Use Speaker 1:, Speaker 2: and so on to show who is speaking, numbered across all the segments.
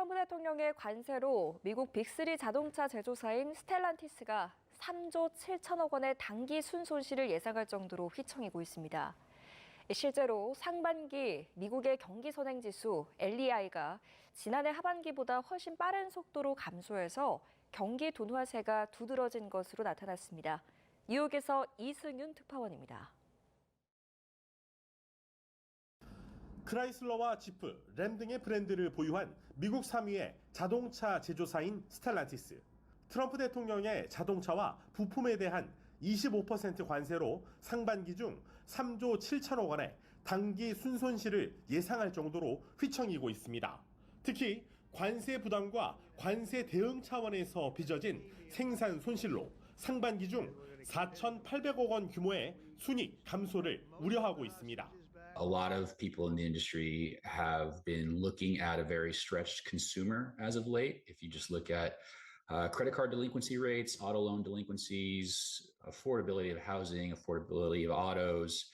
Speaker 1: 트럼프 대통령의 관세로 미국 빅3 자동차 제조사인 스텔란티스가 3조 7천억 원의 단기 순손실을 예상할 정도로 휘청이고 있습니다. 실제로 상반기 미국의 경기 선행지수 LEI가 지난해 하반기보다 훨씬 빠른 속도로 감소해서 경기 둔화세가 두드러진 것으로 나타났습니다. 뉴욕에서 이승윤 특파원입니다.
Speaker 2: 크라이슬러와 지프, 램 등의 브랜드를 보유한 미국 3위의 자동차 제조사인 스텔란티스. 트럼프 대통령의 자동차와 부품에 대한 25% 관세로 상반기 중 3조 7천억 원의 단기 순손실을 예상할 정도로 휘청이고 있습니다. 특히 관세 부담과 관세 대응 차원에서 빚어진 생산 손실로 상반기 중 4,800억 원 규모의 순이익 감소를 우려하고 있습니다.
Speaker 3: A lot of people in the industry have been looking at a very stretched consumer as of late. If you just look at credit card delinquency rates, auto loan delinquencies, affordability of housing, affordability of autos.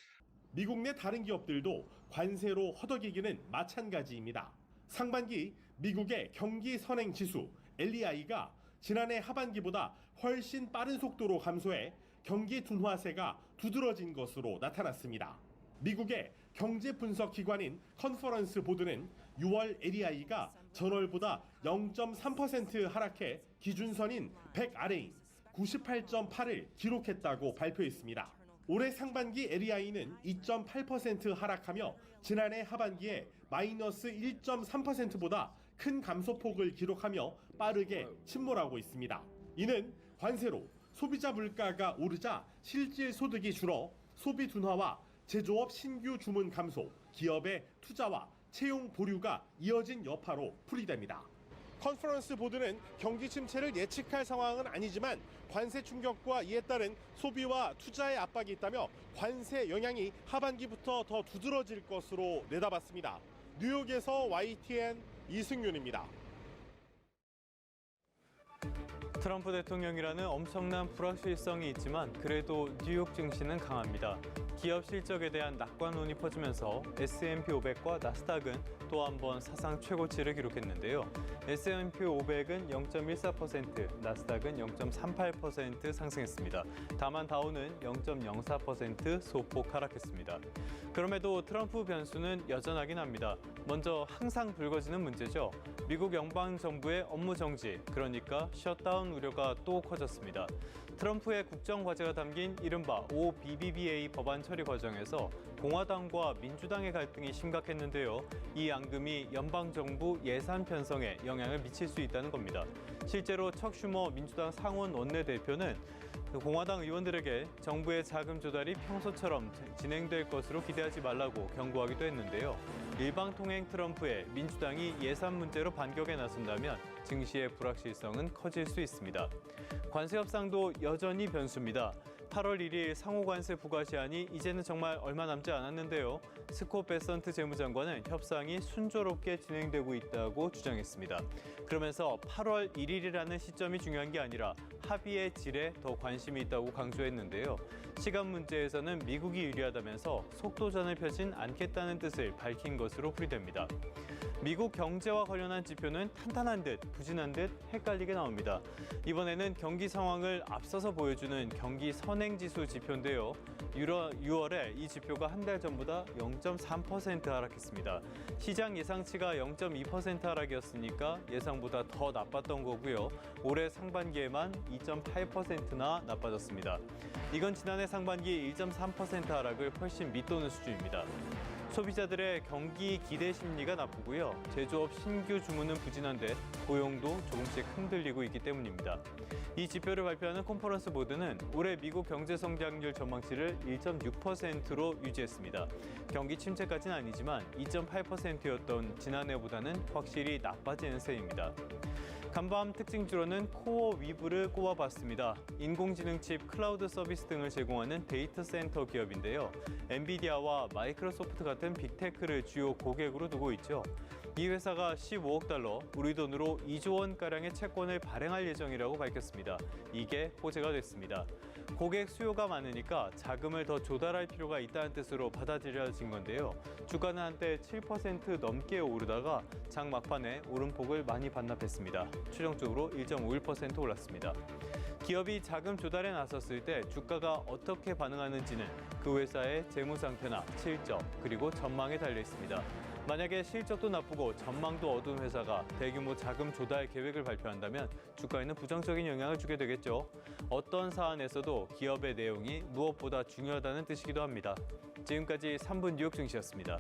Speaker 2: 미국 내 다른 기업들도 관세로 허덕이기는 마찬가지입니다. 상반기 미국의 경기 선행 지수 LEI가 지난해 하반기보다 훨씬 빠른 속도로 감소해 경기 둔화세가 두드러진 것으로 나타났습니다. 미국의 경제 분석 기관인 컨퍼런스 보드는 6월 LEI가 전월보다 0.3% 하락해 기준선인 100 아래인 98.8을 기록했다고 발표했습니다. 올해 상반기 LEI는 2.8% 하락하며 지난해 하반기에 마이너스 1.3%보다 큰 감소폭을 기록하며 빠르게 침몰하고 있습니다. 이는 관세로 소비자 물가가 오르자 실질 소득이 줄어 소비 둔화와 제조업 신규 주문 감소, 기업의 투자와 채용 보류가 이어진 여파로 풀이됩니다. 컨퍼런스 보드는 경기 침체를 예측할 상황은 아니지만 관세 충격과 이에 따른 소비와 투자의 압박이 있다며 관세 영향이 하반기부터 더 두드러질 것으로 내다봤습니다. 뉴욕에서 YTN 이승윤입니다.
Speaker 4: 트럼프 대통령이라는 엄청난 불확실성이 있지만 그래도 뉴욕 증시는 강합니다. 기업 실적에 대한 낙관론이 퍼지면서 S&P 500과 나스닥은 또 한 번 사상 최고치를 기록했는데요. S&P 500은 0.14%, 나스닥은 0.38% 상승했습니다. 다만 다우는 0.04% 소폭 하락했습니다. 그럼에도 트럼프 변수는 여전하긴 합니다. 먼저 항상 불거지는 문제죠. 미국 연방정부의 업무 정지, 그러니까 셧다운 우려가 또 커졌습니다. 트럼프의 국정 과제가 담긴 이른바 OBBBA 법안 처리 과정에서 공화당과 민주당의 갈등이 심각했는데요. 이 앙금이 연방정부 예산 편성에 영향을 미칠 수 있다는 겁니다. 실제로 척 슈머 민주당 상원 원내대표는 공화당 의원들에게 정부의 자금 조달이 평소처럼 진행될 것으로 기대하지 말라고 경고하기도 했는데요. 일방통행 트럼프에 민주당이 예산 문제로 반격에 나선다면 증시의 불확실성은 커질 수 있습니다. 관세 협상도 여전히 변수입니다. 8월 1일 상호관세 부과 시한이 이제는 정말 얼마 남지 않았는데요. 스콧 베선트 재무장관은 협상이 순조롭게 진행되고 있다고 주장했습니다. 그러면서 8월 1일이라는 시점이 중요한 게 아니라 합의의 질에 더 관심이 있다고 강조했는데요. 시간 문제에서는 미국이 유리하다면서 속도전을 펴진 않겠다는 뜻을 밝힌 것으로 풀이됩니다. 미국 경제와 관련한 지표는 탄탄한 듯 부진한 듯 헷갈리게 나옵니다. 이번에는 경기 상황을 앞서서 보여주는 경기 선행지수 지표인데요. 6월에 이 지표가 한 달 전보다 0.3% 하락했습니다. 시장 예상치가 0.2% 하락이었으니까 예상보다 더 나빴던 거고요. 올해 상반기에만 2.8%나 나빠졌습니다. 이건 지난해 상반기 1.3% 하락을 훨씬 밑도는 수준입니다. 소비자들의 경기 기대 심리가 나쁘고요. 제조업 신규 주문은 부진한데 고용도 조금씩 흔들리고 있기 때문입니다. 이 지표를 발표하는 컨퍼런스 보드는 올해 미국 경제 성장률 전망치를 1.6%로 유지했습니다. 경기 침체까지는 아니지만 2.8%였던 지난해보다는 확실히 나빠지는 셈입니다. 간밤 특징주로는 코어 위브를 꼽아봤습니다. 인공지능 칩, 클라우드 서비스 등을 제공하는 데이터 센터 기업인데요. 엔비디아와 마이크로소프트 같은 빅테크를 주요 고객으로 두고 있죠. 이 회사가 15억 달러, 우리 돈으로 2조 원가량의 채권을 발행할 예정이라고 밝혔습니다. 이게 호재가 됐습니다. 고객 수요가 많으니까 자금을 더 조달할 필요가 있다는 뜻으로 받아들여진 건데요. 주가는 한때 7% 넘게 오르다가 장 막판에 오름폭을 많이 반납했습니다. 최종적으로 1.51% 올랐습니다. 기업이 자금 조달에 나섰을 때 주가가 어떻게 반응하는지는 그 회사의 재무 상태나 실적 그리고 전망에 달려 있습니다. 만약에 실적도 나쁘고 전망도 어두운 회사가 대규모 자금 조달 계획을 발표한다면 주가에는 부정적인 영향을 주게 되겠죠. 어떤 사안에서도 기업의 내용이 무엇보다 중요하다는 뜻이기도 합니다. 지금까지 3분 뉴욕 증시였습니다.